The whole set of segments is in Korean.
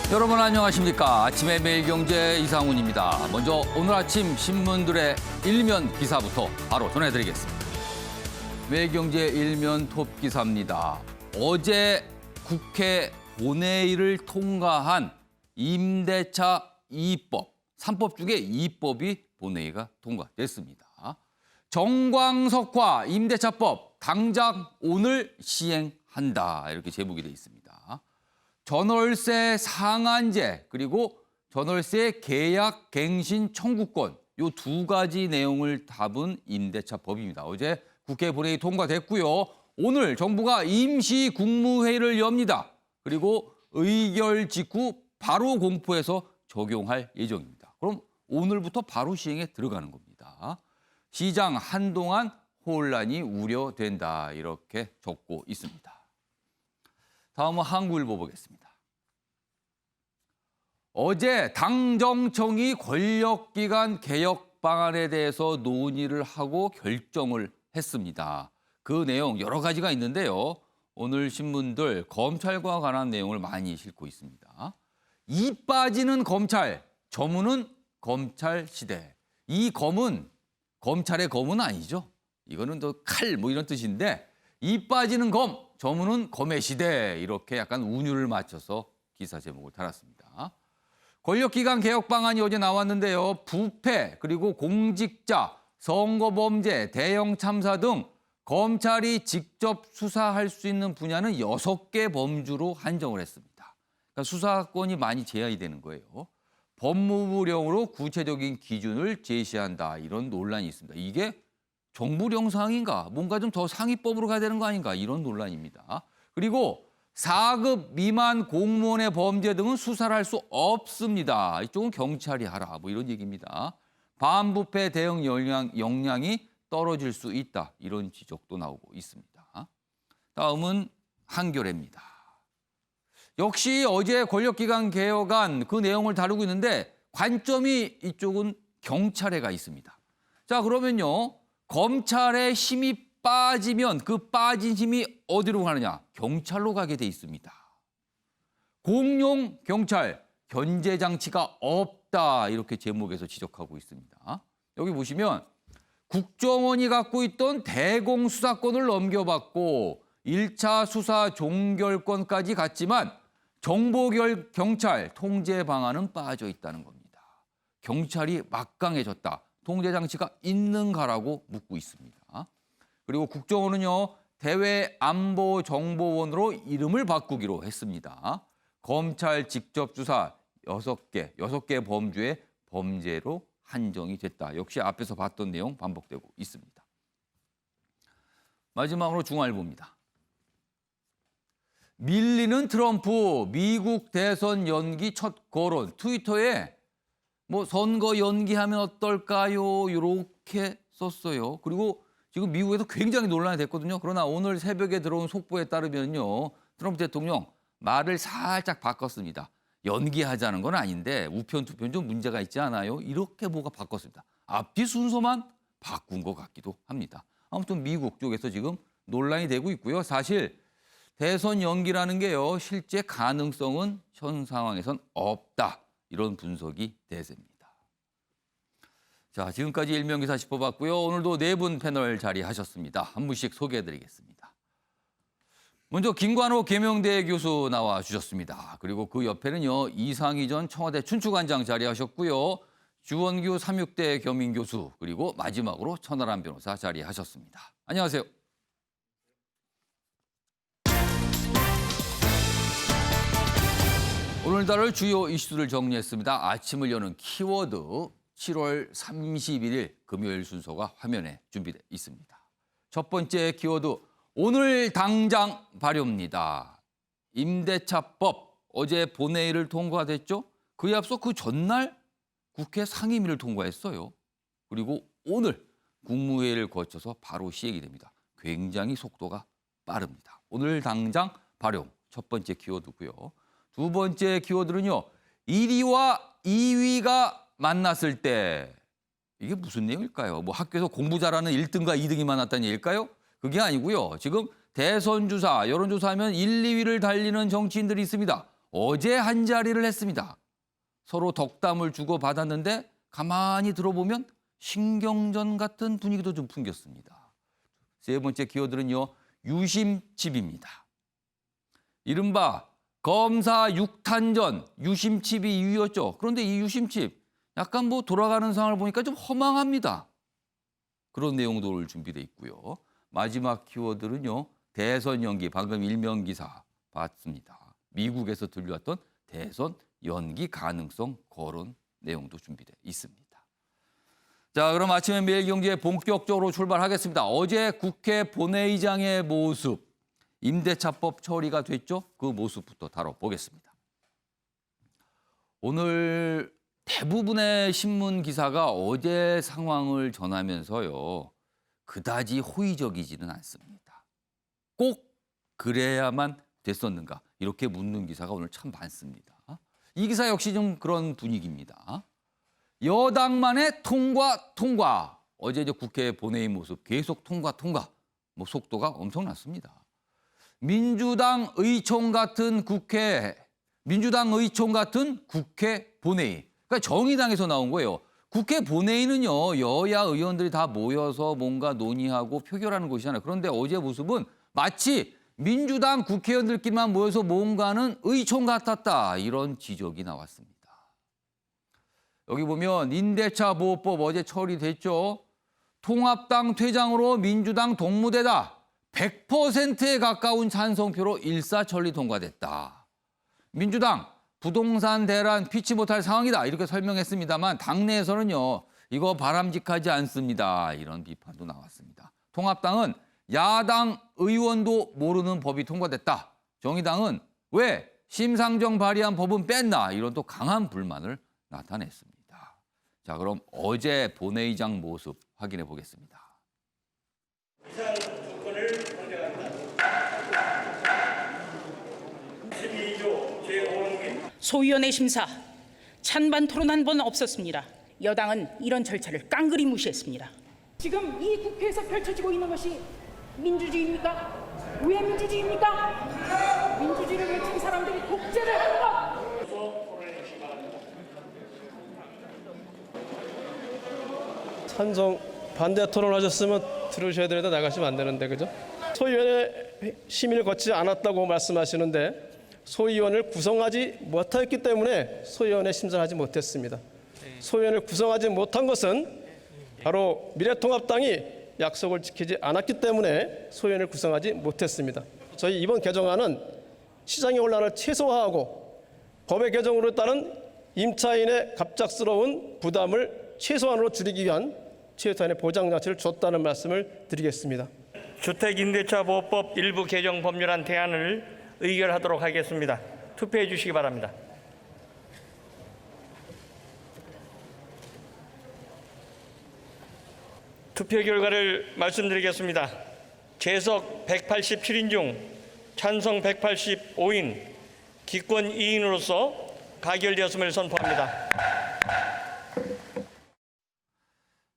여러분 안녕하십니까? 아침의 매일경제 이상훈입니다. 먼저 오늘 아침 신문들의 일면 기사부터 바로 전해드리겠습니다. 매일경제 일면 톱 기사입니다. 어제 국회 본회의를 통과한 임대차 2법, 3법 중에 2법이 본회의가 통과됐습니다. 정광석화 임대차법 당장 오늘 시행한다, 이렇게 제목이 되어 있습니다. 전월세 상한제 그리고 전월세 계약 갱신 청구권, 이 두 가지 내용을 담은 임대차법입니다. 어제 국회 본회의 통과됐고요. 오늘 정부가 임시 국무회의를 엽니다. 그리고 의결 직후 바로 공포해서 적용할 예정입니다. 그럼 오늘부터 바로 시행에 들어가는 겁니다. 시장 한동안 혼란이 우려된다, 이렇게 적고 있습니다. 다음은 한국일보 보겠습니다. 어제 당정청이 권력기관 개혁 방안에 대해서 논의를 하고 결정을 했습니다. 그 내용 여러 가지가 있는데요. 오늘 신문들 검찰과 관한 내용을 많이 싣고 있습니다. 이 빠지는 검찰, 저문은 검찰 시대. 이 검은 검찰의 검은 아니죠. 이거는 또 칼 뭐 이런 뜻인데, 이 빠지는 검, 저문은 검의 시대, 이렇게 약간 운율을 맞춰서 기사 제목을 달았습니다. 권력기관 개혁 방안이 어제 나왔는데요. 부패, 그리고 공직자, 선거범죄, 대형 참사 등 검찰이 직접 수사할 수 있는 분야는 6개 범주로 한정을 했습니다. 그러니까 수사권이 많이 제한이 되는 거예요. 법무부령으로 구체적인 기준을 제시한다, 이런 논란이 있습니다. 이게 정부령 사항인가? 뭔가 좀 더 상위법으로 가야 되는 거 아닌가? 이런 논란입니다. 그리고 4급 미만 공무원의 범죄 등은 수사를 할 수 없습니다. 이쪽은 경찰이 하라, 뭐 이런 얘기입니다. 반부패 대응 역량이 떨어질 수 있다, 이런 지적도 나오고 있습니다. 다음은 한겨레입니다. 역시 어제 권력기관 개혁안 그 내용을 다루고 있는데 관점이 이쪽은 경찰에가 있습니다. 자, 그러면요. 검찰의 힘이 빠지면 그 빠진 힘이 어디로 가느냐? 경찰로 가게 돼 있습니다. 공용 경찰, 견제 장치가 없다, 이렇게 제목에서 지적하고 있습니다. 여기 보시면 국정원이 갖고 있던 대공수사권을 넘겨받고 1차 수사 종결권까지 갔지만 정보경찰 통제 방안은 빠져 있다는 겁니다. 경찰이 막강해졌다. 통제 장치가 있는가라고 묻고 있습니다. 그리고 국정원은요, 대외안보정보원으로 이름을 바꾸기로 했습니다. 검찰 직접 수사 6개 범주의 범죄로 한정이 됐다. 역시 앞에서 봤던 내용 반복되고 있습니다. 마지막으로 중앙일보입니다. 밀리는 트럼프, 미국 대선 연기 첫 거론. 트위터에 뭐 선거 연기하면 어떨까요? 이렇게 썼어요. 그리고 지금 미국에서 굉장히 논란이 됐거든요. 그러나 오늘 새벽에 들어온 속보에 따르면요, 트럼프 대통령 말을 살짝 바꿨습니다. 연기하자는 건 아닌데 우편 투표는 좀 문제가 있지 않아요? 이렇게 뭐가 바꿨습니다. 앞뒤 순서만 바꾼 것 같기도 합니다. 아무튼 미국 쪽에서 지금 논란이 되고 있고요. 사실 대선 연기라는 게요, 실제 가능성은 현 상황에선 없다, 이런 분석이 대세입니다. 자, 지금까지 일면기사 짚어봤고요. 오늘도 4분 패널 자리하셨습니다. 한 분씩 소개해드리겠습니다. 먼저 김관호 계명대 교수 나와주셨습니다. 그리고 그 옆에는요, 이상희 전 청와대 춘추관장 자리하셨고요. 주원규 삼육대 겸임교수, 그리고 마지막으로 천하람 변호사 자리하셨습니다. 안녕하세요. 오늘 다룰 주요 이슈들을 정리했습니다. 아침을 여는 키워드, 7월 31일 금요일 순서가 화면에 준비되어 있습니다. 첫 번째 키워드, 오늘 당장 발효입니다. 임대차법, 어제 본회의를 통과됐죠? 그에 앞서 그 전날 국회 상임위를 통과했어요. 그리고 오늘 국무회의를 거쳐서 바로 시행이 됩니다. 굉장히 속도가 빠릅니다. 오늘 당장 발효, 첫 번째 키워드고요. 두 번째 키워드는요, 1위와 2위가 만났을 때, 이게 무슨 내용일까요? 뭐 학교에서 공부 잘하는 1등과 2등이 만났다는 얘기일까요? 그게 아니고요. 지금 대선 주사, 여론조사하면 1, 2위를 달리는 정치인들이 있습니다. 어제 한 자리를 했습니다. 서로 덕담을 주고받았는데 가만히 들어보면 신경전 같은 분위기도 좀 풍겼습니다. 세 번째 키워드는요, 유심칩입니다. 이른바 검사 6탄전 유심칩이 이유였죠. 그런데 이 유심칩 약간 뭐 돌아가는 상황을 보니까 좀 허망합니다. 그런 내용도 오늘 준비돼 있고요. 마지막 키워드는요, 대선 연기, 방금 일면 기사 봤습니다. 미국에서 들려왔던 대선 연기 가능성 거론 내용도 준비돼 있습니다. 자, 그럼 아침에 매일경제 본격적으로 출발하겠습니다. 어제 국회 본회의장의 모습, 임대차법 처리가 됐죠? 그 모습부터 다뤄보겠습니다. 오늘 대부분의 신문 기사가 어제 상황을 전하면서요, 그다지 호의적이지는 않습니다. 꼭 그래야만 됐었는가? 이렇게 묻는 기사가 오늘 참 많습니다. 이 기사 역시 좀 그런 분위기입니다. 여당만의 통과. 어제 이제 국회 본회의 모습 계속 통과. 뭐 속도가 엄청났습니다. 민주당 의총 같은 국회 본회의. 그러니까 정의당에서 나온 거예요. 국회 본회의는요, 여야 의원들이 다 모여서 뭔가 논의하고 표결하는 곳이잖아요. 그런데 어제 모습은 마치 민주당 국회의원들끼리만 모여서 뭔가는 의총 같았다. 이런 지적이 나왔습니다. 여기 보면 임대차 보호법 어제 처리됐죠. 통합당 퇴장으로 민주당 동무대다. 100%에 가까운 찬성표로 일사천리 통과됐다. 민주당 부동산 대란 피치 못할 상황이다. 이렇게 설명했습니다만 당내에서는요, 이거 바람직하지 않습니다. 이런 비판도 나왔습니다. 통합당은 야당 의원도 모르는 법이 통과됐다. 정의당은 왜 심상정 발의한 법은 뺐나. 이런 또 강한 불만을 나타냈습니다. 자, 그럼 어제 본회의장 모습 확인해 보겠습니다. 이상 조건을 권장합니다. 12조 제5항 소위원회 심사 찬반 토론 한 번 없었습니다. 여당은 이런 절차를 깡그리 무시했습니다. 지금 이 국회에서 펼쳐지고 있는 것이 민주주의입니까? 왜 민주주의입니까? 민주주의를 외친 사람들이 독재를 하는 것. 찬성 반대 토론하셨으면 들으셔야 되는데 나가시면 안 되는데, 그죠? 소위원회 심의를 거치지 않았다고 말씀하시는데 소위원을 구성하지 못했기 때문에 소위원회 심사하지 못했습니다. 소위원을 구성하지 못한 것은 바로 미래통합당이 약속을 지키지 않았기 때문에 소위원을 구성하지 못했습니다. 저희 이번 개정안은 시장의 혼란을 최소화하고 법의 개정으로 따른 임차인의 갑작스러운 부담을 최소한으로 줄이기 위한 최소한의 보장 장치를 줬다는 말씀을 드리겠습니다. 주택임대차보호법 일부 개정 법률안 대안을 의결하도록 하겠습니다. 투표해 주시기 바랍니다. 투표 결과를 말씀드리겠습니다. 재석 187인 중 찬성 185인, 기권 2인으로서 가결되었음을 선포합니다.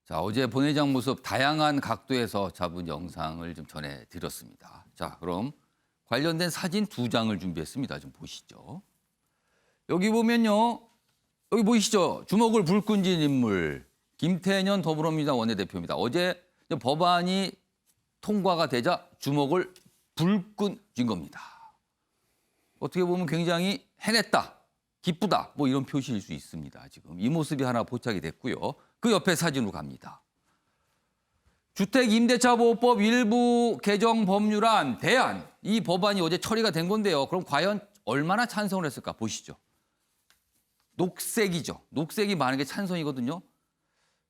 자, 어제 본회의장 모습 다양한 각도에서 잡은 영상을 좀 전해드렸습니다. 자, 그럼 관련된 사진 2장을 준비했습니다. 좀 보시죠. 여기 보면요, 여기 보이시죠? 주먹을 불끈 쥔 인물, 김태년 더불어민주당 원내대표입니다. 어제 법안이 통과가 되자 주먹을 불끈 쥔 겁니다. 어떻게 보면 굉장히 해냈다, 기쁘다, 뭐 이런 표시일 수 있습니다. 지금 이 모습이 하나 포착이 됐고요. 그 옆에 사진으로 갑니다. 주택임대차보호법 일부 개정 법률안 대안, 이 법안이 어제 처리가 된 건데요. 그럼 과연 얼마나 찬성을 했을까 보시죠. 녹색이죠. 녹색이 만약에 찬성이거든요.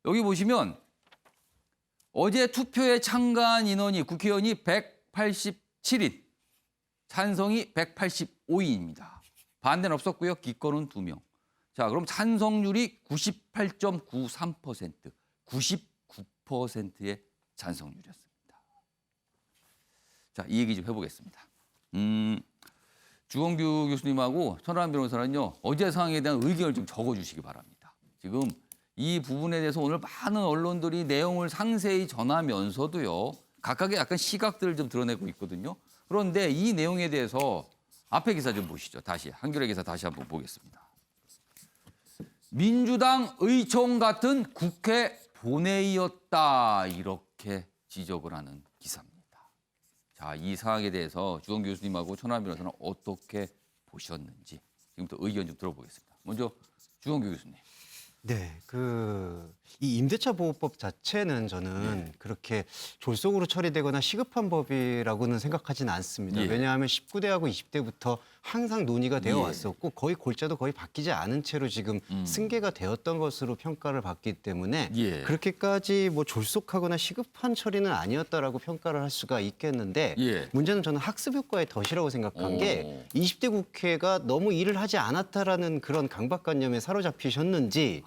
여기 보시면 어제 투표에 참가한 인원이 국회의원이 187인, 찬성이 185인입니다. 반대는 없었고요. 기권은 2명. 자, 그럼 찬성률이 98.93%, 99%의 찬성률이었습니다. 자, 이 얘기 좀 해보겠습니다. 주원규 교수님하고 천하람 변호사는요, 어제 상황에 대한 의견을 좀 적어주시기 바랍니다. 지금 이 부분에 대해서 오늘 많은 언론들이 내용을 상세히 전하면서도요, 각각의 약간 시각들을 좀 드러내고 있거든요. 그런데 이 내용에 대해서 앞에 기사 좀 보시죠. 다시 한겨레 기사 다시 한번 보겠습니다. 민주당 의총 같은 국회 본회의였다 이렇게 지적을 하는 기사입니다. 자, 이 사항에 대해서 주원 교수님하고 천하람 변호사는 어떻게 보셨는지 지금부터 의견 좀 들어보겠습니다. 먼저 주원 교수님. 네, 이 임대차 보호법 자체는 저는 그렇게 졸속으로 처리되거나 시급한 법이라고는 생각하지는 않습니다. 예. 왜냐하면 19대하고 20대부터 항상 논의가 되어 예. 왔었고 거의 골자도 거의 바뀌지 않은 채로 지금 승계가 되었던 것으로 평가를 받기 때문에 예. 그렇게까지 뭐 졸속하거나 시급한 처리는 아니었다라고 평가를 할 수가 있겠는데 예. 문제는 저는 학습 효과의 덫이라고 생각한 게 20대 국회가 너무 일을 하지 않았다라는 그런 강박관념에 사로잡히셨는지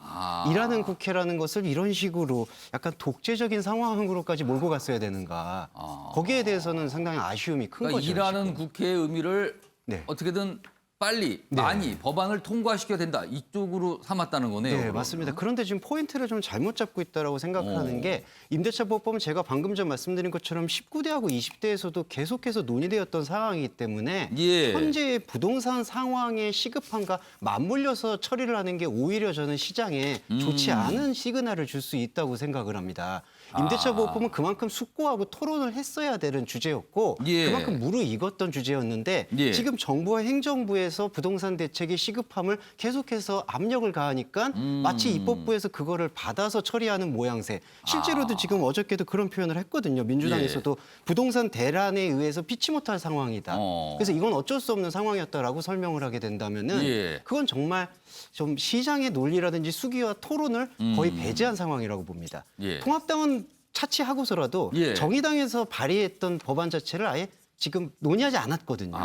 일하는 국회라는 것을 이런 식으로 약간 독재적인 상황으로까지 몰고 갔어야 되는가. 거기에 대해서는 상당히 아쉬움이 큰 그러니까 거죠. 일하는 지금. 국회의 의미를 네. 어떻게든 빨리 네. 많이 법안을 통과시켜야 된다 이쪽으로 삼았다는 거네요. 네, 그러면. 맞습니다. 그런데 지금 포인트를 좀 잘못 잡고 있다라고 생각하는 게 임대차 보호법은 제가 방금 전 말씀드린 것처럼 19대하고 20대에서도 계속해서 논의되었던 상황이기 때문에 예. 현재의 부동산 상황의 시급함과 맞물려서 처리를 하는 게 오히려 저는 시장에 좋지 않은 시그널을 줄 수 있다고 생각을 합니다. 임대차 보호법은 그만큼 숙고하고 토론을 했어야 되는 주제였고 예. 그만큼 무르익었던 주제였는데 예. 지금 정부와 행정부에서 부동산 대책의 시급함을 계속해서 압력을 가하니까 마치 입법부에서 그거를 받아서 처리하는 모양새. 실제로도 지금 어저께도 그런 표현을 했거든요. 민주당에서도 부동산 대란에 의해서 피치 못할 상황이다. 그래서 이건 어쩔 수 없는 상황이었다라고 설명을 하게 된다면은 예. 그건 정말 좀 시장의 논리라든지 수기와 토론을 거의 배제한 상황이라고 봅니다. 예. 통합당은 차치하고서라도 예. 정의당에서 발의했던 법안 자체를 아예 지금 논의하지 않았거든요.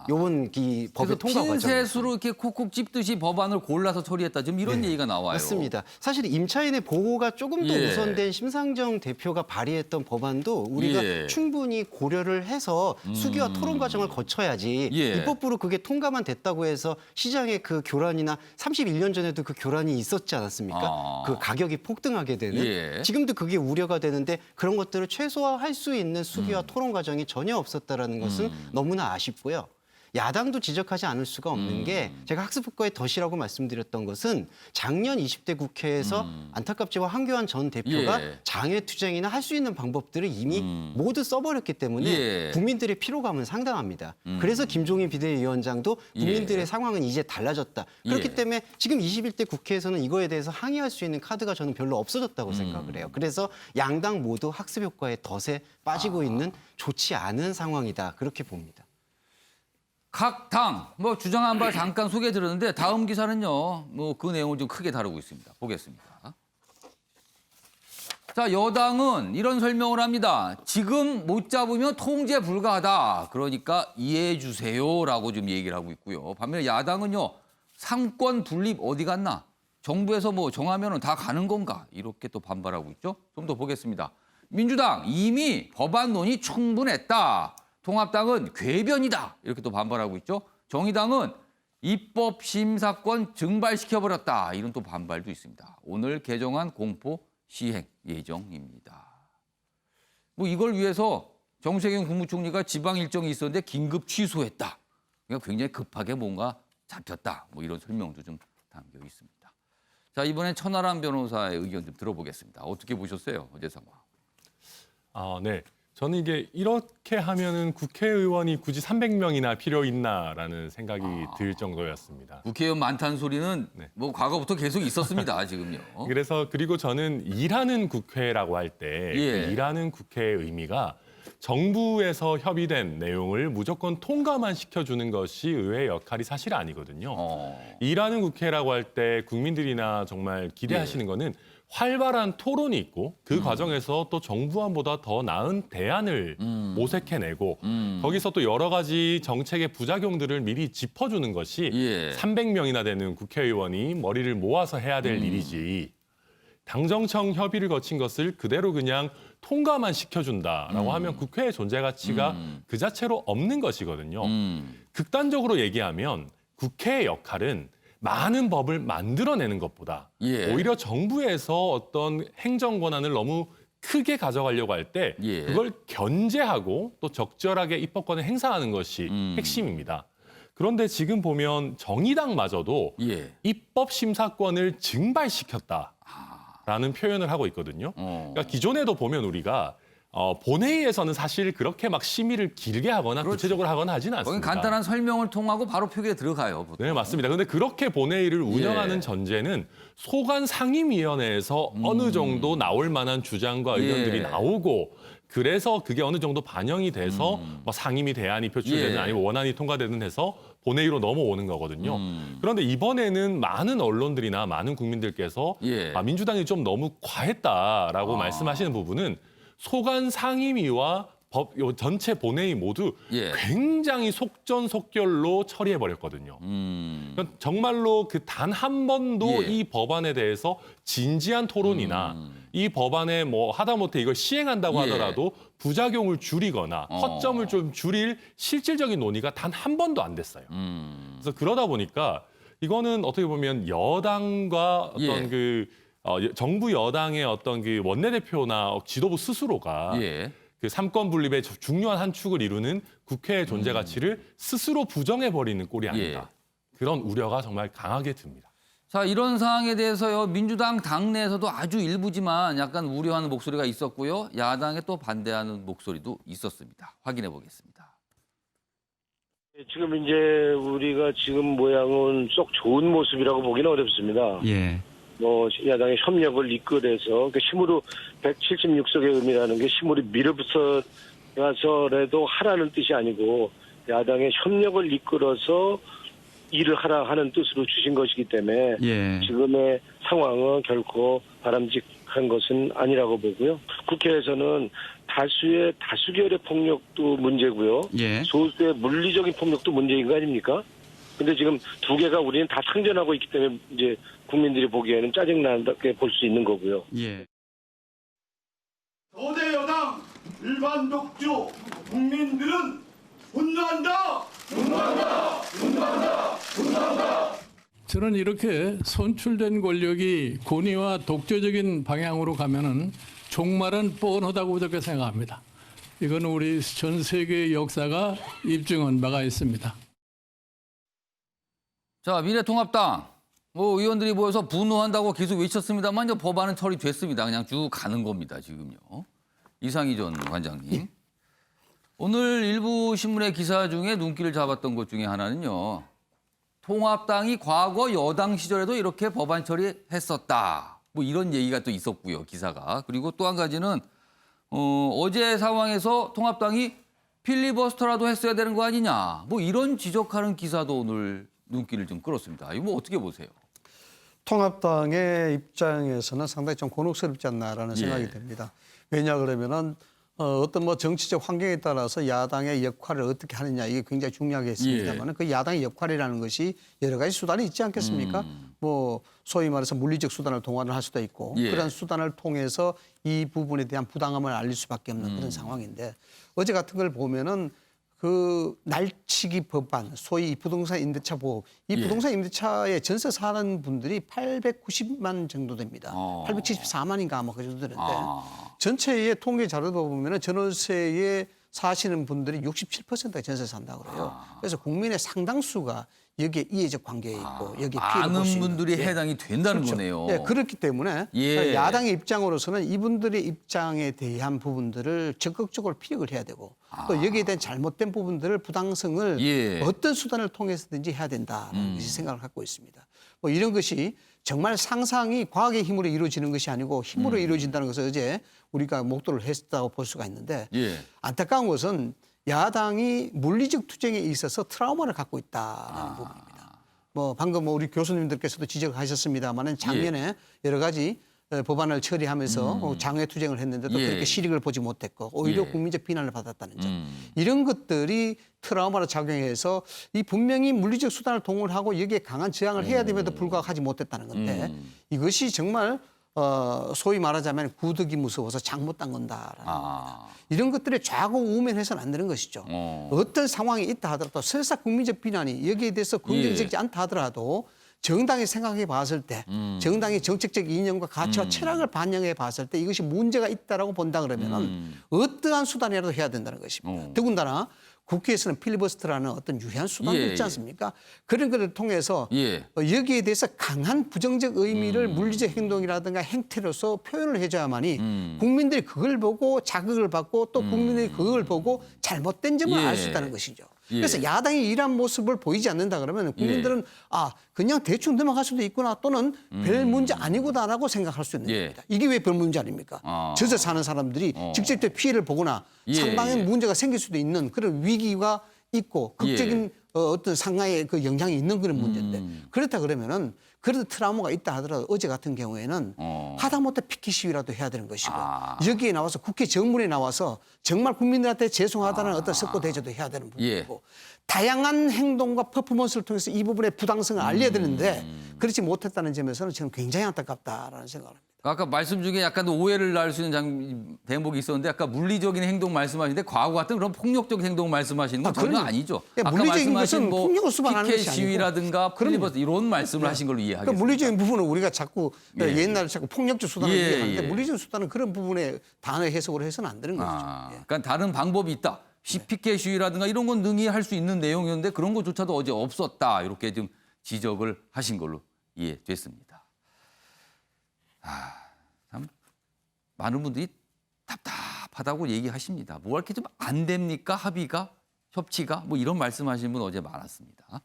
요번 이 법의 그래서 통과 과정. 핀셋으로 이렇게 콕콕 찝듯이 법안을 골라서 처리했다. 지금 이런 네, 얘기가 나와요. 맞습니다. 사실 임차인의 보호가 조금 더 예. 우선된 심상정 대표가 발의했던 법안도 우리가 예. 충분히 고려를 해서 수기와 토론 과정을 거쳐야지 예. 입법부로 그게 통과만 됐다고 해서 시장의 그 교란이나 31년 전에도 그 교란이 있었지 않았습니까? 그 가격이 폭등하게 되는. 예. 지금도 그게 우려가 되는데 그런 것들을 최소화할 수 있는 수기와 토론 과정이 전혀 없었다라는 것은 너무나 아쉽고요. 야당도 지적하지 않을 수가 없는 게 제가 학습효과의 덫이라고 말씀드렸던 것은 작년 20대 국회에서 안타깝지만 황교안 전 대표가 예. 장외투쟁이나 할 수 있는 방법들을 이미 모두 써버렸기 때문에 예. 국민들의 피로감은 상당합니다. 그래서 김종인 비대위원장도 국민들의 예. 상황은 이제 달라졌다. 그렇기 예. 때문에 지금 21대 국회에서는 이거에 대해서 항의할 수 있는 카드가 저는 별로 없어졌다고 생각을 해요. 그래서 양당 모두 학습효과의 덫에 빠지고 있는 좋지 않은 상황이다. 그렇게 봅니다. 각 당 뭐 주장한 바 잠깐 소개해 드렸는데 다음 기사는요. 뭐 그 내용을 좀 크게 다루고 있습니다. 보겠습니다. 자, 여당은 이런 설명을 합니다. 지금 못 잡으면 통제 불가하다. 그러니까 이해해 주세요라고 좀 얘기를 하고 있고요. 반면에 야당은요. 상권 분립 어디 갔나? 정부에서 뭐 정하면은 다 가는 건가? 이렇게 또 반발하고 있죠. 좀 더 보겠습니다. 민주당 이미 법안 논의 충분했다. 통합당은 궤변이다. 이렇게 또 반발하고 있죠. 정의당은 입법 심사권 증발시켜버렸다. 이런 또 반발도 있습니다. 오늘 개정안 공포 시행 예정입니다. 뭐 이걸 위해서 정세균 국무총리가 지방 일정이 있었는데 긴급 취소했다. 그러니까 굉장히 급하게 뭔가 잡혔다. 뭐 이런 설명도 좀 담겨 있습니다. 자, 이번엔 천하람 변호사의 의견 좀 들어보겠습니다. 어떻게 보셨어요? 어제 상황. 네. 저는 이게 이렇게 하면은 국회의원이 굳이 300명이나 필요 있나라는 생각이 들 정도였습니다. 국회의원 많다는 소리는 네. 뭐 과거부터 계속 있었습니다. 지금요. 그래서 그리고 저는 일하는 국회라고 할 때 예. 그 일하는 국회의 의미가 정부에서 협의된 내용을 무조건 통과만 시켜주는 것이 의회의 역할이 사실 아니거든요. 일하는 국회라고 할 때 국민들이나 정말 기대하시는 거는 활발한 토론이 있고 그 과정에서 또 정부안보다 더 나은 대안을 모색해내고 거기서 또 여러 가지 정책의 부작용들을 미리 짚어주는 것이 예. 300명이나 되는 국회의원이 머리를 모아서 해야 될 일이지 당정청 협의를 거친 것을 그대로 그냥 통과만 시켜준다라고 하면 국회의 존재 가치가 그 자체로 없는 것이거든요. 극단적으로 얘기하면 국회의 역할은 많은 법을 만들어내는 것보다 예. 오히려 정부에서 어떤 행정 권한을 너무 크게 가져가려고 할 때 예. 그걸 견제하고 또 적절하게 입법권을 행사하는 것이 핵심입니다. 그런데 지금 보면 정의당마저도 예. 입법 심사권을 증발시켰다라는 표현을 하고 있거든요. 그러니까 기존에도 보면 우리가 본회의에서는 사실 그렇게 막 심의를 길게 하거나 구체적으로 하거나 하지는 거긴 않습니다. 간단한 설명을 통하고 바로 표결에 들어가요. 보통. 네, 맞습니다. 그런데 그렇게 본회의를 운영하는 예. 전제는 소관 상임위원회에서 어느 정도 나올 만한 주장과 의견들이 예. 나오고 그래서 그게 어느 정도 반영이 돼서 뭐 상임위 대안이 표출되든 예. 아니면 원안이 통과되든 해서 본회의로 넘어오는 거거든요. 그런데 이번에는 많은 언론들이나 많은 국민들께서 예. 민주당이 좀 너무 과했다라고 말씀하시는 부분은 소관 상임위와 요 전체 본회의 모두 예. 굉장히 속전속결로 처리해 버렸거든요. 정말로 그 단 한 번도 예. 이 법안에 대해서 진지한 토론이나 이 법안에 뭐 하다못해 이걸 시행한다고 예. 하더라도 부작용을 줄이거나 허점을 좀 줄일 실질적인 논의가 단 한 번도 안 됐어요. 그래서 그러다 보니까 이거는 어떻게 보면 여당과 어떤 예. 정부 여당의 어떤 그 원내대표나 지도부 스스로가 예. 그 삼권 분립의 중요한 한 축을 이루는 국회의 존재 가치를 스스로 부정해 버리는 꼴이 아닌가. 그런 우려가 정말 강하게 듭니다. 자, 이런 상황에 대해서요. 민주당 당내에서도 아주 일부지만 약간 우려하는 목소리가 있었고요. 야당에 또 반대하는 목소리도 있었습니다. 확인해 보겠습니다. 지금 이제 우리가 지금 모양은 쏙 좋은 모습이라고 보기는 어렵습니다. 예. 뭐 야당의 협력을 이끌어서 그 힘으로 176석의 의미라는 게 힘으로 밀어붙여서라도 하라는 뜻이 아니고 야당의 협력을 이끌어서 일을 하라 하는 뜻으로 주신 것이기 때문에 예. 지금의 상황은 결코 바람직한 것은 아니라고 보고요. 국회에서는 다수의 다수결의 폭력도 문제고요. 예. 소수의 물리적인 폭력도 문제인 거 아닙니까? 근데 지금 두 개가 우리는 다 상존하고 있기 때문에 이제 국민들이 보기에는 짜증나게 볼 수 있는 거고요. 예. 거대 여당 일반 독주 국민들은 분노한다. 저는 이렇게 선출된 권력이 권위와 독재적인 방향으로 가면은 종말은 뻔하다고 그렇게 생각합니다. 이건 우리 전 세계의 역사가 입증한 바가 있습니다. 자, 미래통합당 의원들이 모여서 분노한다고 계속 외쳤습니다만 이제 법안은 처리됐습니다. 그냥 쭉 가는 겁니다. 지금요. 이상희 전 관장님. 오늘 일부 신문의 기사 중에 눈길을 잡았던 것 중에 하나는요. 통합당이 과거 여당 시절에도 이렇게 법안 처리했었다. 뭐 이런 얘기가 또 있었고요. 기사가. 그리고 또 한 가지는 어제 상황에서 통합당이 필리버스터라도 했어야 되는 거 아니냐. 뭐 이런 지적하는 기사도 오늘 눈길을 좀 끌었습니다. 이거 뭐 어떻게 보세요? 통합당의 입장에서는 상당히 좀 곤혹스럽지 않나라는 생각이 듭니다. 왜냐 그러면은 어떤 뭐 정치적 환경에 따라서 야당의 역할을 어떻게 하느냐 이게 굉장히 중요하겠습니다만 그 야당의 역할이라는 것이 여러 가지 수단이 있지 않겠습니까? 뭐 소위 말해서 물리적 수단을 동원을 할 수도 있고 그런 수단을 통해서 이 부분에 대한 부당함을 알릴 수밖에 없는 그런 상황인데 어제 같은 걸 보면은 그 날치기 법안, 소위 부동산 임대차 보호, 이 부동산 임대차에 전세 사는 분들이 890만 정도 됩니다. 874만인가 아마 그 정도 되는데 전체의 통계 자료도 보면은 전월세에 사시는 분들이 67%가 전세 산다고 그래요. 그래서 국민의 상당수가 여기에 이해적 관계에 있고 여기에 피해를 볼 수 있는. 많은 분들이 해당이 된다는 거네요. 예, 그렇기 때문에 야당의 입장으로서는 이분들의 입장에 대한 부분들을 적극적으로 피력을 해야 되고 또 여기에 대한 잘못된 부분들을 부당성을 어떤 수단을 통해서든지 해야 된다라는 것이 생각을 갖고 있습니다. 뭐 이런 것이 정말 상상이 과학의 힘으로 이루어지는 것이 아니고 힘으로 이루어진다는 것을 어제 우리가 목도를 했다고 볼 수가 있는데 안타까운 것은 야당이 물리적 투쟁에 있어서 트라우마를 갖고 있다는 부분입니다. 뭐 방금 우리 교수님들께서도 지적하셨습니다만은 작년에 여러 가지 법안을 처리하면서 장외 투쟁을 했는데도 그렇게 실익을 보지 못했고 오히려 국민적 비난을 받았다는 점. 이런 것들이 트라우마로 작용해서 이 분명히 물리적 수단을 동원하고 여기에 강한 저항을 해야 됨에도 불구하고 하지 못했다는 건데 이것이 정말 소위 말하자면 구득이 무서워서 장 못 담근다라는 겁니다. 이런 것들에 좌고우면해서는 안 되는 것이죠. 어떤 상황이 있다 하더라도 설사 국민적 비난이 여기에 대해서 긍정적이지 않다 하더라도 정당이 생각해 봤을 때 정당의 정책적 이념과 가치와 철학을 반영해 봤을 때 이것이 문제가 있다라고 본다 그러면 어떠한 수단이라도 해야 된다는 것입니다. 더군다나 국회에서는 필리버스터라는 어떤 유해한 수단이 예, 있지 않습니까? 그런 것을 통해서 예. 여기에 대해서 강한 부정적 의미를 물리적 행동이라든가 행태로서 표현을 해줘야만이 국민들이 그걸 보고 자극을 받고 또 국민들이 그걸 보고 잘못된 점을 예. 알 수 있다는 것이죠. 예. 그래서 야당이 이러한 모습을 보이지 않는다 그러면 국민들은 아 그냥 대충 넘어갈 수도 있구나 또는 별 문제 아니구나라고 생각할 수 있는 예. 겁니다. 이게 왜 별 문제 아닙니까? 아. 젖어 사는 사람들이 직접 피해를 보거나 예, 상당히 예. 문제가 생길 수도 있는 그런 위기가 있고 극적인 어떤 상하의 그 영향이 있는 그런 문제인데 그렇다 그러면은 그래도 트라우마가 있다 하더라도 어제 같은 경우에는 하다못해 피켓 시위라도 해야 되는 것이고 여기에 나와서 국회 정문에 나와서 정말 국민들한테 죄송하다는 어떤 석고 대조도 해야 되는 부분이고 다양한 행동과 퍼포먼스를 통해서 이 부분의 부당성을 알려야 되는데 그렇지 못했다는 점에서는 저는 굉장히 안타깝다라는 생각을 합니다. 아까 말씀 중에 약간 오해를 날 수 있는 대목이 있었는데 아까 물리적인 행동 말씀하시는데 과거 같은 그런 폭력적인 행동 말씀하시는 건 전혀 그럼요. 아니죠. 예, 아까 물리적인 말씀하신 것은 뭐 폭력을 수반하는 피켓 것이 아니고. 시위라든가 필리버스터 이런 말씀을 하신 걸로 이해하겠습니다. 그러니까 물리적인 부분은 우리가 자꾸 예. 옛날에 자꾸 폭력적 수단을 예, 이해하는데 예. 물리적 수단은 그런 부분에 단어 해석으로 해서는 안 되는 것이죠. 예. 그러니까 다른 방법이 있다. 피켓 시위라든가 이런 건 능히 할 수 있는 내용이었는데 그런 것조차도 어제 없었다. 이렇게 좀 지적을 하신 걸로 이해됐습니다. 참 많은 분들이 답답하다고 얘기하십니다. 뭐 이렇게 좀 안 됩니까? 합의가? 협치가? 뭐 이런 말씀하시는 분 어제 많았습니다.